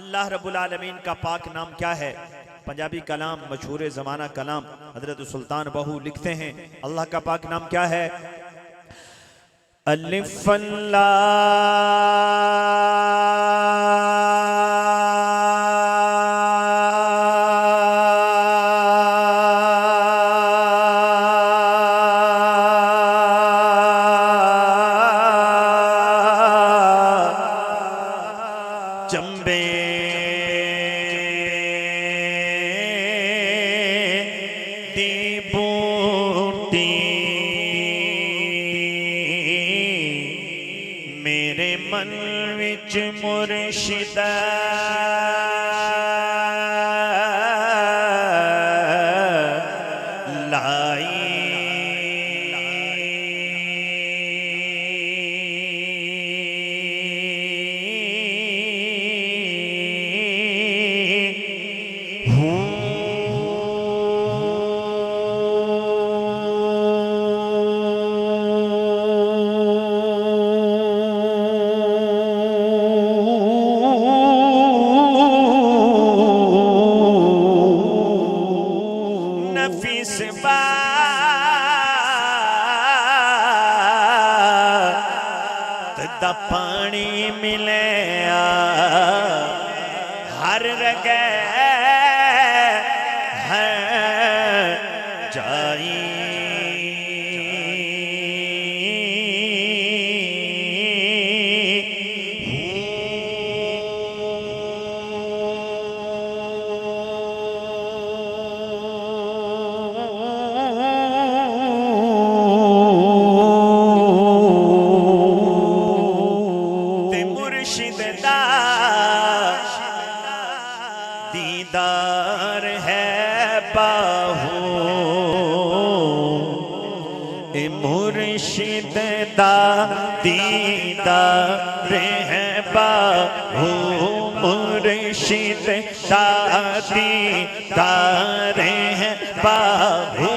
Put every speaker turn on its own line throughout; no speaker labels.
अल्लाह रब्बुल आलमीन का पाक नाम क्या है? पंजाबी कलाम मशहूर ज़माना कलाम हजरत सुल्तान बहू लिखते हैं, अल्लाह का पाक नाम क्या है? अलिफ चंबे दी बूटी मेरे मन विच मुर्शिदा नफीस दा पानी मिले हर रगे है जाई दीदार है बाहू ए मुर्शिद दा दीदार है बाहू मुर्शिद दा दीदार है बाहू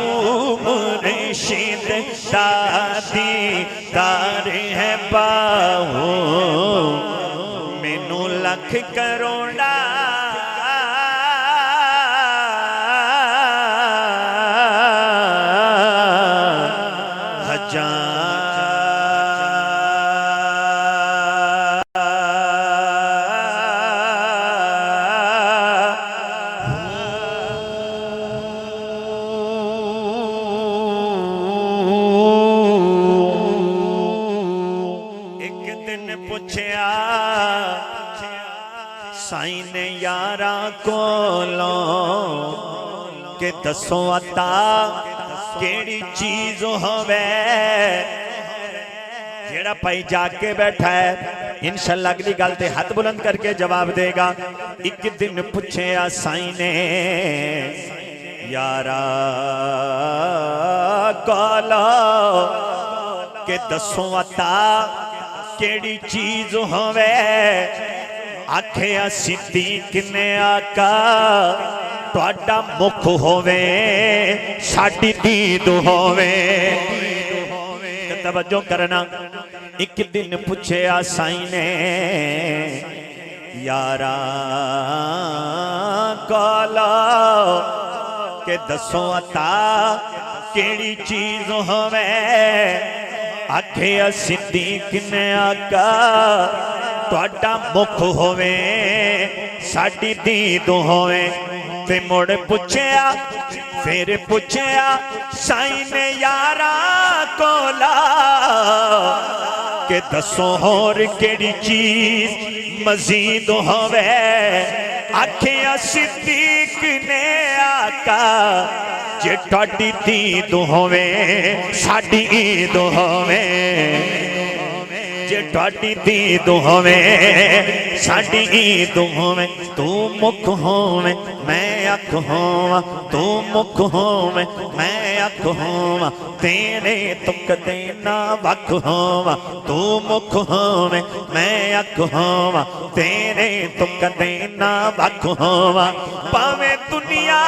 मुर्शिद दा दीदार है बाहू मैनू लख करोड़ा पूछया साईं ने यारा कोलों के दसो अता केड़ी चीज होवे जेड़ा भाई जाके बैठा है इंशाअल्लाह अगली गल ते हाथ बुलंद करके जवाब देगा। एक दिन पूछया साईं ने यारा कोलों के दसो अता केड़ी चीज होवे आखे सिद्दीक ने आका तुहाडा मुख होवे साडी दीद होवे। तवज्जो करना। एक दिन पूछया साईं ने यारा कोला के दसो अता केड़ी चीज होवे आखे सिद्दीक ने आका तुहाडा मुख होवे साडी दीद होवे। ते मुड़ पूछया फिर पूछया साईं ने यारा कोला के दसो होर केड़ी चीज मजीद होवे आखे सिद्दीक ने आका जे तुहाडी दीद होवे साडी ईद होवे जे तुहाडी दीद होवे साडी ईद होवे। तू मुख होवे मैं अख होवां तू मुख होवे मैं अख होवां तेरे तुक दे ना वख होवां तू मुख होवे मैं अख होवां तेरे तुक दे ना वख होवां। भावें दुनिया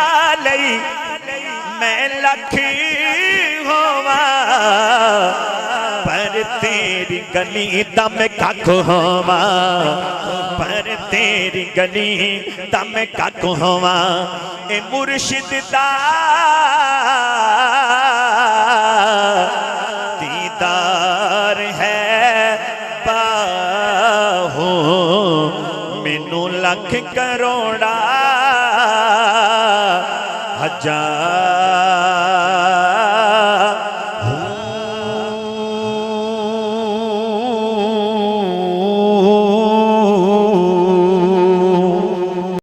लई मैं लख होवां पर तेरी गली दा मैं कख होवां पर तेरी गली दम कक होवा ए मुर्शिद दा दीदार है बाहो मैनू लख करोड़ा हजार